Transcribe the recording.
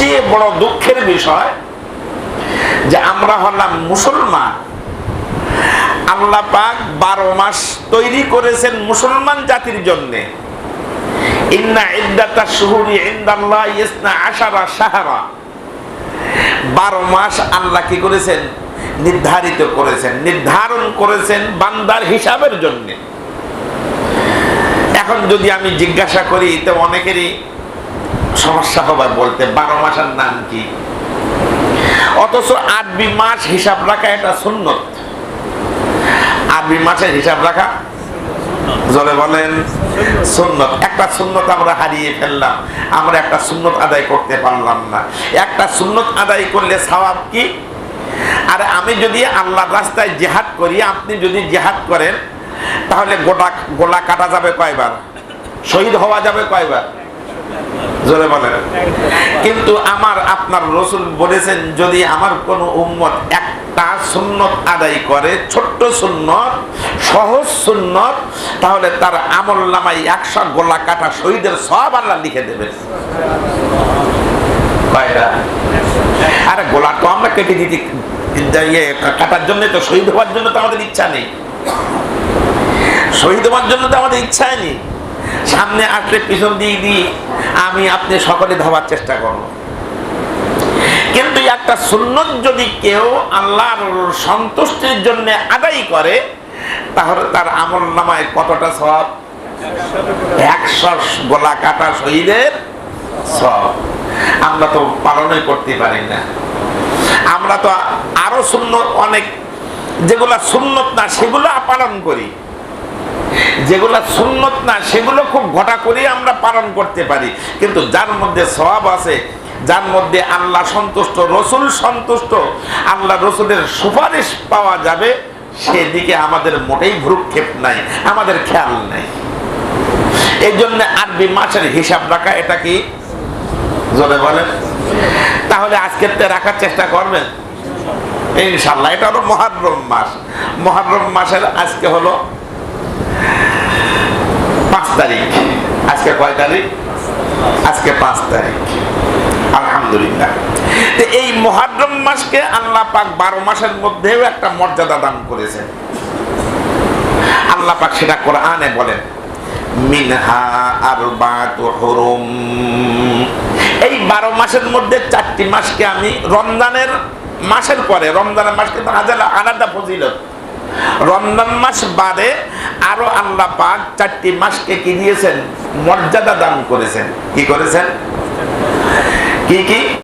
সবচেয়ে বড় দুঃখের বিষয় যে আমরা হলাম মুসলমান। আল্লাহ পাক 12 মাস তৈরি করেছেন মুসলমান জাতির জন্য। ইন্না ইদ্দাতাশ শুহুরি ইনদাল্লাহি 12 শাহরা। 12 মাস আল্লাহ কি করেছেন? নির্ধারিত করেছেন, নির্ধারণ করেছেন বান্দার হিসাবের জন্য। এখন যদি আমি জিজ্ঞাসা করি তো অনেকেরই সমস্যা হবে বলতে 12 মাসের নাম কি, অথচ আরবি মাস হিসাব রাখা এটা সুন্নত। আরবি মাসের হিসাব রাখা জোরে বলেন সুন্নত। একটা সুন্নত আমরা হারিয়ে ফেললাম, আমরা একটা সুন্নত আদায় করতে পারলাম না। একটা সুন্নত আদায় করলে সওয়াব কি? আর আমি যদি আল্লাহর রাস্তায় জিহাদ করি, আপনি যদি জিহাদ করেন, তাহলে গোলা কাটা যাবে কয়বার? শহীদ হওয়া যাবে কয়বার? জোরে বলেন। কিন্তু আমার আপনার রাসূল বলেছেন, যদি আমার কোন উম্মত একটা সুন্নত আদায় করে, ছোট্ট সুন্নত, সহজ সুন্নত, তাহলে তার আমলনামায় 100 গোলা কাটা শহীদের সওয়াব আল্লাহ লিখে দেবেন। কয়টা? আরে গোলা তো আমরা কেটে দিতে কাটার জন্য, তো শহীদ হওয়ার জন্য তো আমাদের ইচ্ছা নেই। শহীদ হওয়ার জন্য তো আমাদের ইচ্ছাই নেই। সামনে আসলে পিছন দিয়ে দিয়ে আমি আপনি সকলে ধাবার চেষ্টা করব। কিন্তু একটা সুন্নত যদি কেউ আল্লাহর সন্তুষ্টির জন্য আদায় করে, তাহলে তার আমলনামায় কতটা সওয়াব? 100 গোলা কাটা শহীদের সওয়াব। আমরা তো পালনই করতে পারি না। আমরা তো আরো সুন্নত অনেক, যেগুলা সুন্নত না সেগুলো পালন করি, যেগুলা সুন্নত না সেগুলো খুব ঘটা করে আমরা পালন করতে পারি। কিন্তু যার মধ্যে সওয়াব আছে, যার মধ্যে আল্লাহ সন্তুষ্ট, রসুল সন্তুষ্ট, আল্লাহ রসুলের সুপারিশ পাওয়া যাবে, সেদিকে আমাদের মোটেই ভ্রুক্ষেপ নাই, আমাদের খেয়াল নাই। এই জন্য আরবি মাসের হিসাব রাখা, এটা কি জোরে বলেন? তাহলে আজকের রাখার চেষ্টা করবেন ইনশাআল্লাহ। এটা হলো মুহররম মাস। মুহররম মাসের আজকে হলো 5 তারিখ। আজকে কয় তারিখ? আজকে 5 তারিখ। আলহামদুলিল্লাহ। তো এই মুহররম মাসকে আল্লাহ পাক 12 মাসের মধ্যেও একটা মর্যাদা দান করেছেন। আল্লাহ পাক সেটা কোরআনে বলেন, মিনহা আরবাতু হুরুম। এই 12 মাসের মধ্যে 4টি মাসকে আমি রমজানের মাসের পরে, রমজানের মাস কিন্তু আলাদা ফজিলত, রমজান মাস বাদে আরো আল্লাহ পাক 4টি মাসকে কি দিয়েছেন? মর্যাদা দান করেছেন। কি করেছেন? কি কি?